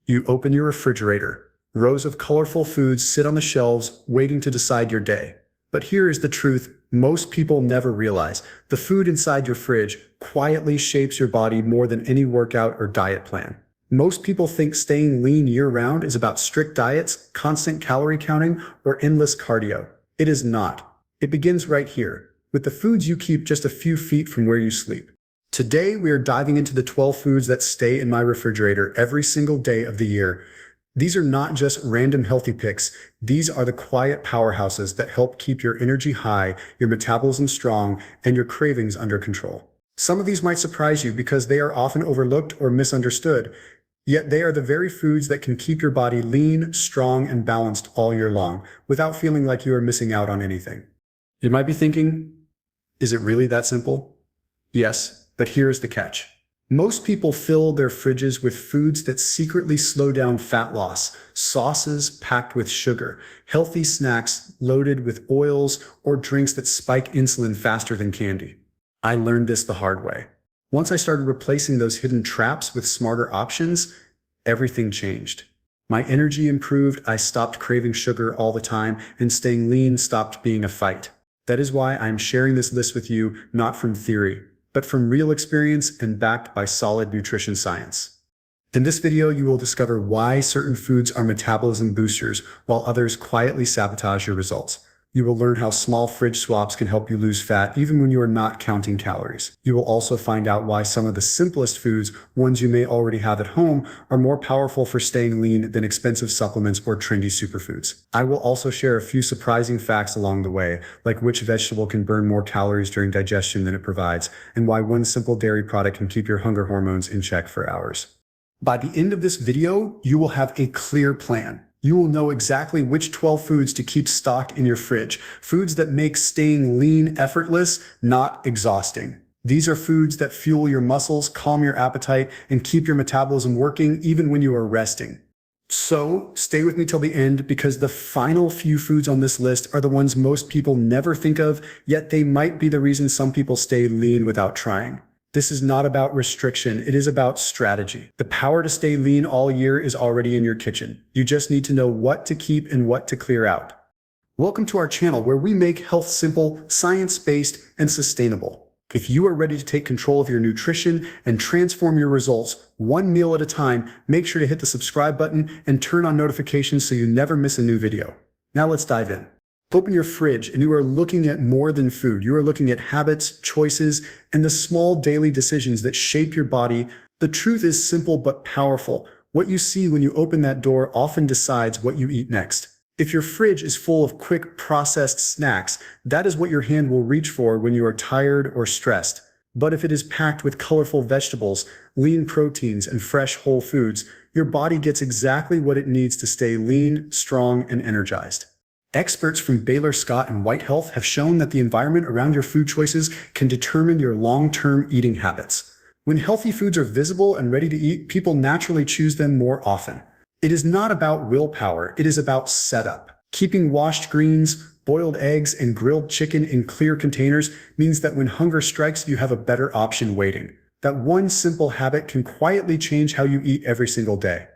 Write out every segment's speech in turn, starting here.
You open your refrigerator. Rows of colorful foods sit on the shelves, waiting to decide your day. But here is the truth most people never realize. The food inside your fridge quietly shapes your body more than any workout or diet plan. Most people think staying lean year-round is about strict diets, constant calorie counting, or endless cardio. It is not. It begins right here, with the foods you keep just a few feet from where you sleep. Today, we are diving into the 12 foods that stay in my refrigerator every single day of the year. These are not just random healthy picks. These are the quiet powerhouses that help keep your energy high, your metabolism strong, and your cravings under control. Some of these might surprise you because they are often overlooked or misunderstood. Yet they are the very foods that can keep your body lean, strong, and balanced all year long, without feeling like you are missing out on anything. You might be thinking, is it really that simple? Yes, but here's the catch. Most people fill their fridges with foods that secretly slow down fat loss, sauces packed with sugar, healthy snacks loaded with oils, or drinks that spike insulin faster than candy. I learned this the hard way. Once I started replacing those hidden traps with smarter options, everything changed. My energy improved, I stopped craving sugar all the time, and staying lean stopped being a fight. That is why I'm sharing this list with you, not from theory, but from real experience and backed by solid nutrition science. In this video, you will discover why certain foods are metabolism boosters, while others quietly sabotage your results. You will learn how small fridge swaps can help you lose fat even when you are not counting calories. You will also find out why some of the simplest foods, ones you may already have at home, are more powerful for staying lean than expensive supplements or trendy superfoods. I will also share a few surprising facts along the way, like which vegetable can burn more calories during digestion than it provides, and why one simple dairy product can keep your hunger hormones in check for hours. By the end of this video, you will have a clear plan. You will know exactly which 12 foods to keep stocked in your fridge, foods that make staying lean effortless, not exhausting. These are foods that fuel your muscles, calm your appetite, and keep your metabolism working even when you are resting. So, stay with me till the end because the final few foods on this list are the ones most people never think of, yet they might be the reason some people stay lean without trying. This is not about restriction, it is about strategy. The power to stay lean all year is already in your kitchen. You just need to know what to keep and what to clear out. Welcome to our channel where we make health simple, science-based, and sustainable. If you are ready to take control of your nutrition and transform your results one meal at a time, make sure to hit the subscribe button and turn on notifications so you never miss a new video. Now let's dive in. Open your fridge and you are looking at more than food. You are looking at habits, choices, and the small daily decisions that shape your body. The truth is simple but powerful. What you see when you open that door often decides what you eat next. If your fridge is full of quick processed snacks, that is what your hand will reach for when you are tired or stressed. But if it is packed with colorful vegetables, lean proteins, and fresh whole foods, your body gets exactly what it needs to stay lean, strong, and energized. Experts from Baylor Scott and White Health have shown that the environment around your food choices can determine your long-term eating habits. When healthy foods are visible and ready to eat, people naturally choose them more often. It is not about willpower, it is about setup. Keeping washed greens, boiled eggs, and grilled chicken in clear containers means that when hunger strikes, you have a better option waiting. That one simple habit can quietly change how you eat every single day.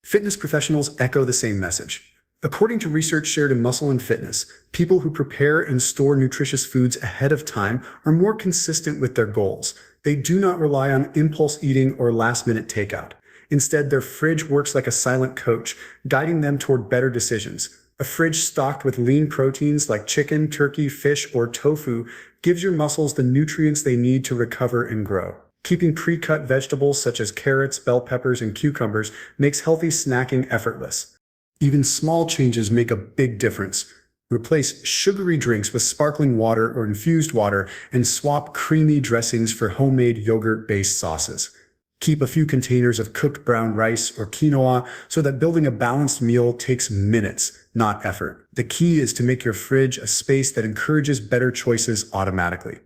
Fitness professionals echo the same message. According to research shared in Muscle and Fitness, people who prepare and store nutritious foods ahead of time are more consistent with their goals. They do not rely on impulse eating or last-minute takeout. Instead, their fridge works like a silent coach, guiding them toward better decisions. A fridge stocked with lean proteins like chicken, turkey, fish, or tofu gives your muscles the nutrients they need to recover and grow. Keeping pre-cut vegetables such as carrots, bell peppers, and cucumbers makes healthy snacking effortless. Even small changes make a big difference. Replace sugary drinks with sparkling water or infused water and swap creamy dressings for homemade yogurt-based sauces. Keep a few containers of cooked brown rice or quinoa so that building a balanced meal takes minutes, not effort. The key is to make your fridge a space that encourages better choices automatically.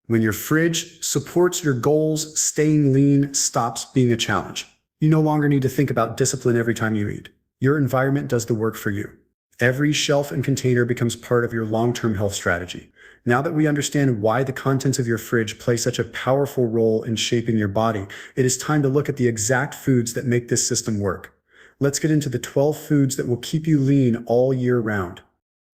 When your fridge supports your goals, staying lean stops being a challenge. You no longer need to think about discipline every time you eat. Your environment does the work for you. Every shelf and container becomes part of your long-term health strategy. Now that we understand why the contents of your fridge play such a powerful role in shaping your body, it is time to look at the exact foods that make this system work. let's get into the 12 foods that will keep you lean all year round.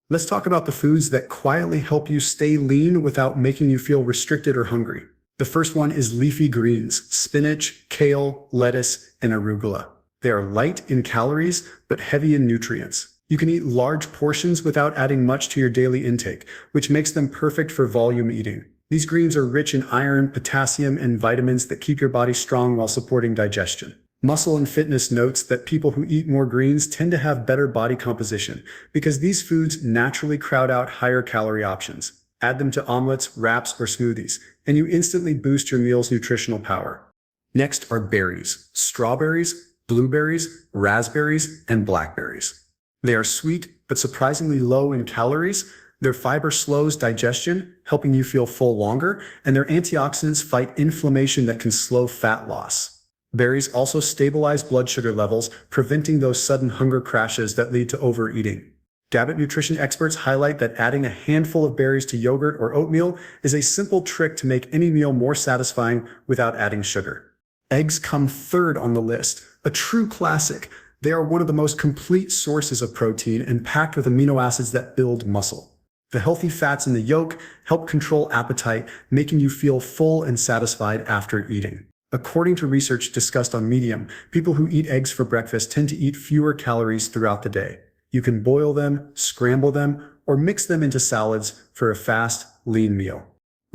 Let's talk about the foods that quietly help you stay lean without making you feel restricted or hungry. The first one is leafy greens: spinach, kale, lettuce, and arugula. They are light in calories, but heavy in nutrients. You can eat large portions without adding much to your daily intake, which makes them perfect for volume eating. These greens are rich in iron, potassium, and vitamins that keep your body strong while supporting digestion. Muscle and Fitness notes that people who eat more greens tend to have better body composition because these foods naturally crowd out higher calorie options. Add them to omelets, wraps, or smoothies, and you instantly boost your meal's nutritional power. Next are berries: strawberries, blueberries, raspberries, and blackberries. They are sweet, but surprisingly low in calories. Their fiber slows digestion, helping you feel full longer, and their antioxidants fight inflammation that can slow fat loss. Berries also stabilize blood sugar levels, preventing those sudden hunger crashes that lead to overeating. Diet nutrition experts highlight that adding a handful of berries to yogurt or oatmeal is a simple trick to make any meal more satisfying without adding sugar. Eggs come third on the list, a true classic. They are one of the most complete sources of protein and packed with amino acids that build muscle. The healthy fats in the yolk help control appetite, making you feel full and satisfied after eating. According to research discussed on Medium, people who eat eggs for breakfast tend to eat fewer calories throughout the day. You can boil them, scramble them, or mix them into salads for a fast, lean meal.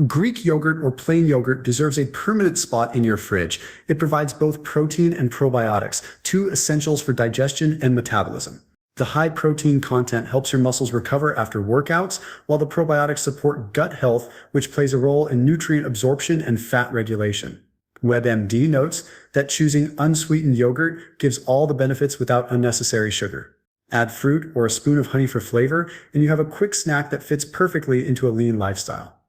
Greek yogurt or plain yogurt deserves a permanent spot in your fridge. It provides both protein and probiotics, two essentials for digestion and metabolism. The high protein content helps your muscles recover after workouts, while the probiotics support gut health, which plays a role in nutrient absorption and fat regulation. WebMD notes that choosing unsweetened yogurt gives all the benefits without unnecessary sugar. Add fruit or a spoon of honey for flavor, and you have a quick snack that fits perfectly into a lean lifestyle.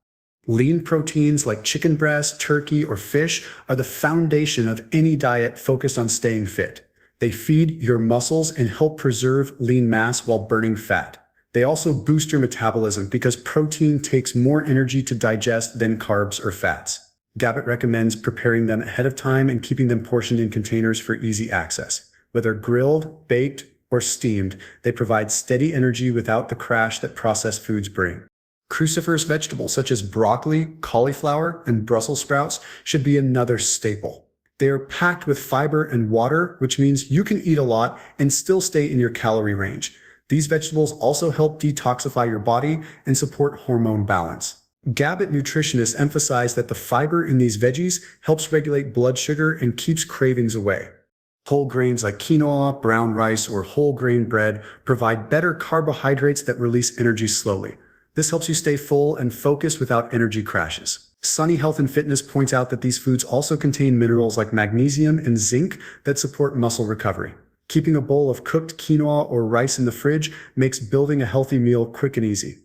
Lean proteins like chicken breast, turkey, or fish are the foundation of any diet focused on staying fit. They feed your muscles and help preserve lean mass while burning fat. They also boost your metabolism because protein takes more energy to digest than carbs or fats. Gabbett recommends preparing them ahead of time and keeping them portioned in containers for easy access. Whether grilled, baked, or steamed, they provide steady energy without the crash that processed foods bring. Cruciferous vegetables such as broccoli, cauliflower, and Brussels sprouts should be another staple. They are packed with fiber and water, which means you can eat a lot and still stay in your calorie range. These vegetables also help detoxify your body and support hormone balance. Gabbett nutritionists emphasize that the fiber in these veggies helps regulate blood sugar and keeps cravings away. Whole grains like quinoa, brown rice, or whole grain bread provide better carbohydrates that release energy slowly. This helps you stay full and focused without energy crashes. Sunny Health and Fitness points out that these foods also contain minerals like magnesium and zinc that support muscle recovery. Keeping a bowl of cooked quinoa or rice in the fridge makes building a healthy meal quick and easy.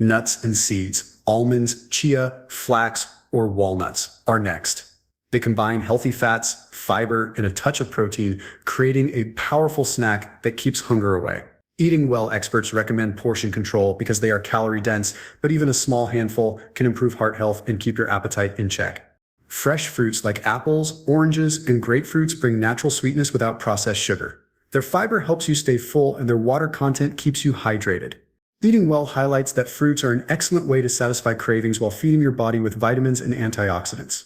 Nuts and seeds: almonds, chia, flax, or walnuts are next. They combine healthy fats, fiber, and a touch of protein, creating a powerful snack that keeps hunger away. Eating well experts recommend portion control because they are calorie dense, but even a small handful can improve heart health and keep your appetite in check. Fresh fruits like apples, oranges, and grapefruits bring natural sweetness without processed sugar. Their fiber helps you stay full and their water content keeps you hydrated. Eating well highlights that fruits are an excellent way to satisfy cravings while feeding your body with vitamins and antioxidants.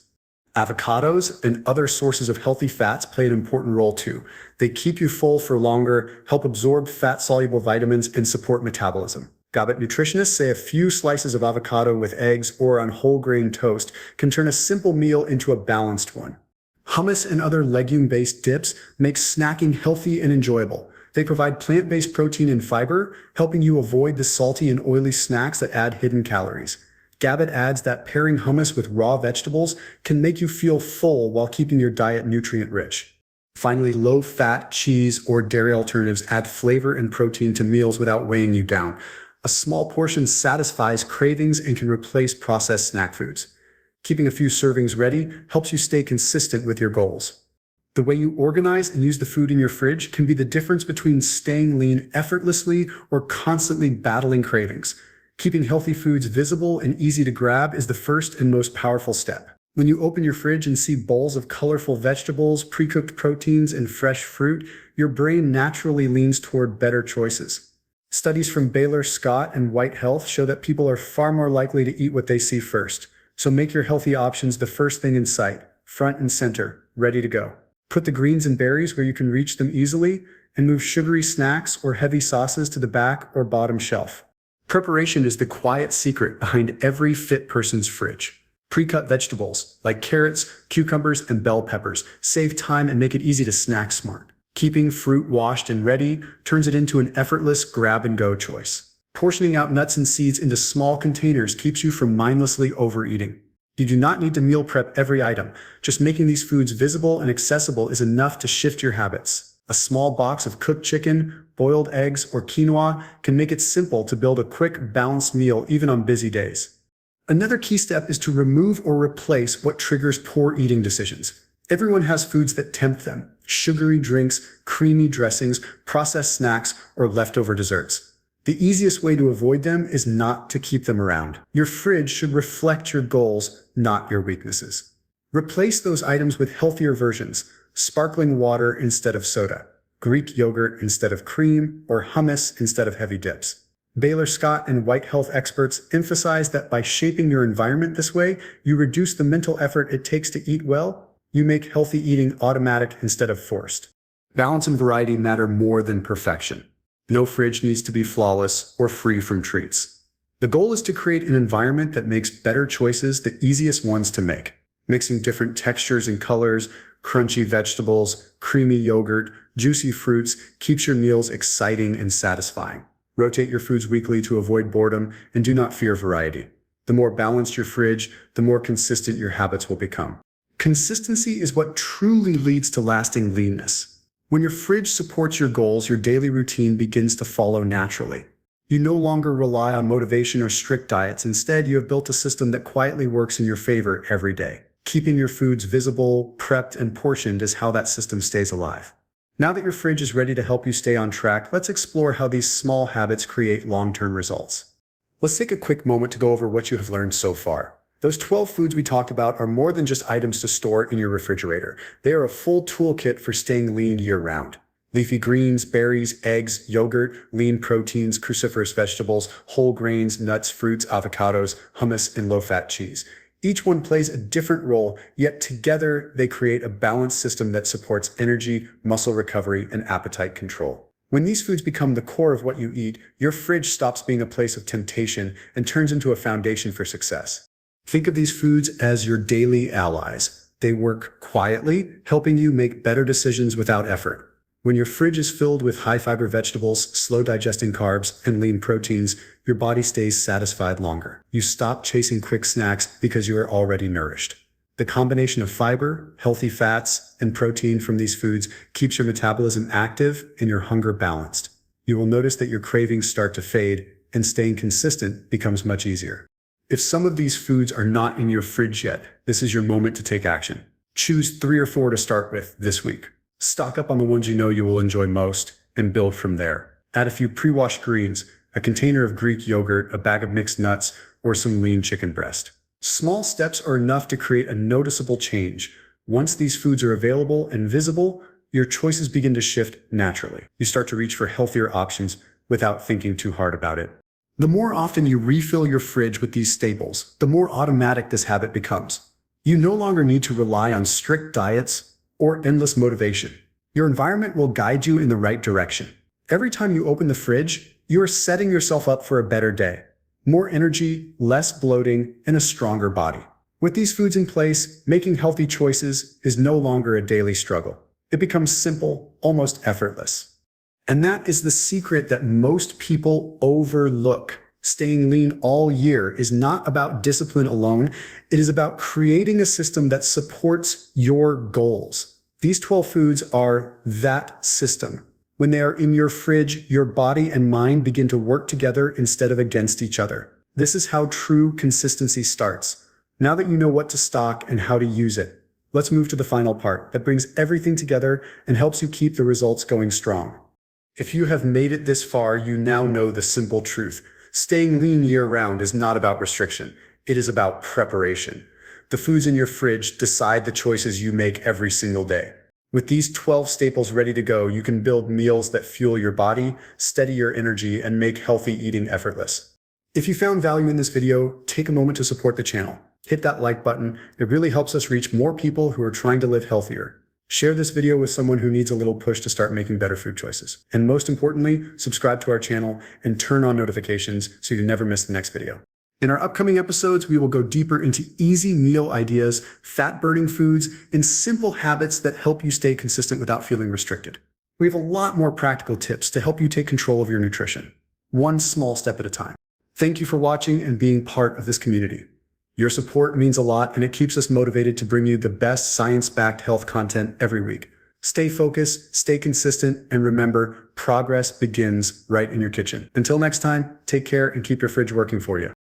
Avocados and other sources of healthy fats play an important role too. They keep you full for longer, help absorb fat-soluble vitamins, and support metabolism. Gabbett nutritionists say a few slices of avocado with eggs or on whole grain toast can turn a simple meal into a balanced one. Hummus and other legume-based dips make snacking healthy and enjoyable. They provide plant-based protein and fiber, helping you avoid the salty and oily snacks that add hidden calories. Gabbett adds that pairing hummus with raw vegetables can make you feel full while keeping your diet nutrient-rich. Finally, low-fat, cheese, or dairy alternatives add flavor and protein to meals without weighing you down. A small portion satisfies cravings and can replace processed snack foods. Keeping a few servings ready helps you stay consistent with your goals. The way you organize and use the food in your fridge can be the difference between staying lean effortlessly or constantly battling cravings. Keeping healthy foods visible and easy to grab is the first and most powerful step. When you open your fridge and see bowls of colorful vegetables, pre-cooked proteins, and fresh fruit, your brain naturally leans toward better choices. Studies from Baylor Scott and White Health show that people are far more likely to eat what they see first. So make your healthy options the first thing in sight, front and center, ready to go. Put the greens and berries where you can reach them easily, and move sugary snacks or heavy sauces to the back or bottom shelf. Preparation is the quiet secret behind every fit person's fridge. Pre-cut vegetables, like carrots, cucumbers, and bell peppers, save time and make it easy to snack smart. Keeping fruit washed and ready turns it into an effortless grab-and-go choice. Portioning out nuts and seeds into small containers keeps you from mindlessly overeating. You do not need to meal prep every item. Just making these foods visible and accessible is enough to shift your habits. A small box of cooked chicken, boiled eggs, or quinoa can make it simple to build a quick, balanced meal even on busy days. Another key step is to remove or replace what triggers poor eating decisions. Everyone has foods that tempt them: sugary drinks, creamy dressings, processed snacks, or leftover desserts. The easiest way to avoid them is not to keep them around. Your fridge should reflect your goals, not your weaknesses. Replace those items with healthier versions: sparkling water instead of soda, Greek yogurt instead of cream, or hummus instead of heavy dips. Baylor Scott and White Health experts emphasize that by shaping your environment this way, you reduce the mental effort it takes to eat well. You make healthy eating automatic instead of forced. Balance and variety matter more than perfection. No fridge needs to be flawless or free from treats. The goal is to create an environment that makes better choices the easiest ones to make. Mixing different textures and colors, crunchy vegetables, creamy yogurt, juicy fruits keeps your meals exciting and satisfying. Rotate your foods weekly to avoid boredom, and do not fear variety. The more balanced your fridge, the more consistent your habits will become. Consistency is what truly leads to lasting leanness. When your fridge supports your goals, your daily routine begins to follow naturally. You no longer rely on motivation or strict diets. Instead, you have built a system that quietly works in your favor every day. Keeping your foods visible, prepped, and portioned is how that system stays alive. Now that your fridge is ready to help you stay on track, let's explore how these small habits create long-term results. Let's take a quick moment to go over what you have learned so far. Those 12 foods we talked about are more than just items to store in your refrigerator. They are a full toolkit for staying lean year-round. Leafy greens, berries, eggs, yogurt, lean proteins, cruciferous vegetables, whole grains, nuts, fruits, avocados, hummus, and low-fat cheese. Each one plays a different role, yet together they create a balanced system that supports energy, muscle recovery, and appetite control. When these foods become the core of what you eat, your fridge stops being a place of temptation and turns into a foundation for success. Think of these foods as your daily allies. They work quietly, helping you make better decisions without effort. When your fridge is filled with high-fiber vegetables, slow-digesting carbs, and lean proteins, your body stays satisfied longer. You stop chasing quick snacks because you are already nourished. The combination of fiber, healthy fats, and protein from these foods keeps your metabolism active and your hunger balanced. You will notice that your cravings start to fade, and staying consistent becomes much easier. If some of these foods are not in your fridge yet, this is your moment to take action. Choose 3 or 4 to start with this week. Stock up on the ones you know you will enjoy most, and build from there. Add a few pre-washed greens, a container of Greek yogurt, a bag of mixed nuts, or some lean chicken breast. Small steps are enough to create a noticeable change. Once these foods are available and visible, your choices begin to shift naturally. You start to reach for healthier options without thinking too hard about it. The more often you refill your fridge with these staples, the more automatic this habit becomes. You no longer need to rely on strict diets or endless motivation. Your environment will guide you in the right direction. Every time you open the fridge, you are setting yourself up for a better day. More energy, less bloating, and a stronger body. With these foods in place, making healthy choices is no longer a daily struggle. It becomes simple, almost effortless. And that is the secret that most people overlook. Staying lean all year is not about discipline alone. It is about creating a system that supports your goals. These 12 foods are that system. When they are in your fridge, your body and mind begin to work together instead of against each other. This is how true consistency starts. Now that you know what to stock and how to use it, let's move to the final part that brings everything together and helps you keep the results going strong. If you have made it this far, you now know the simple truth. Staying lean year-round is not about restriction. It is about preparation. the foods in your fridge decide the choices you make every single day. With these 12 staples ready to go, you can build meals that fuel your body, steady your energy, and make healthy eating effortless. If you found value in this video, take a moment to support the channel. Hit that like button. It really helps us reach more people who are trying to live healthier. Share this video with someone who needs a little push to start making better food choices. And most importantly, subscribe to our channel and turn on notifications so you never miss the next video. In our upcoming episodes, we will go deeper into easy meal ideas, fat-burning foods, and simple habits that help you stay consistent without feeling restricted. We have a lot more practical tips to help you take control of your nutrition, one small step at a time. Thank you for watching and being part of this community. Your support means a lot, and it keeps us motivated to bring you the best science-backed health content every week. Stay focused, stay consistent, and remember, progress begins right in your kitchen. Until next time, take care and keep your fridge working for you.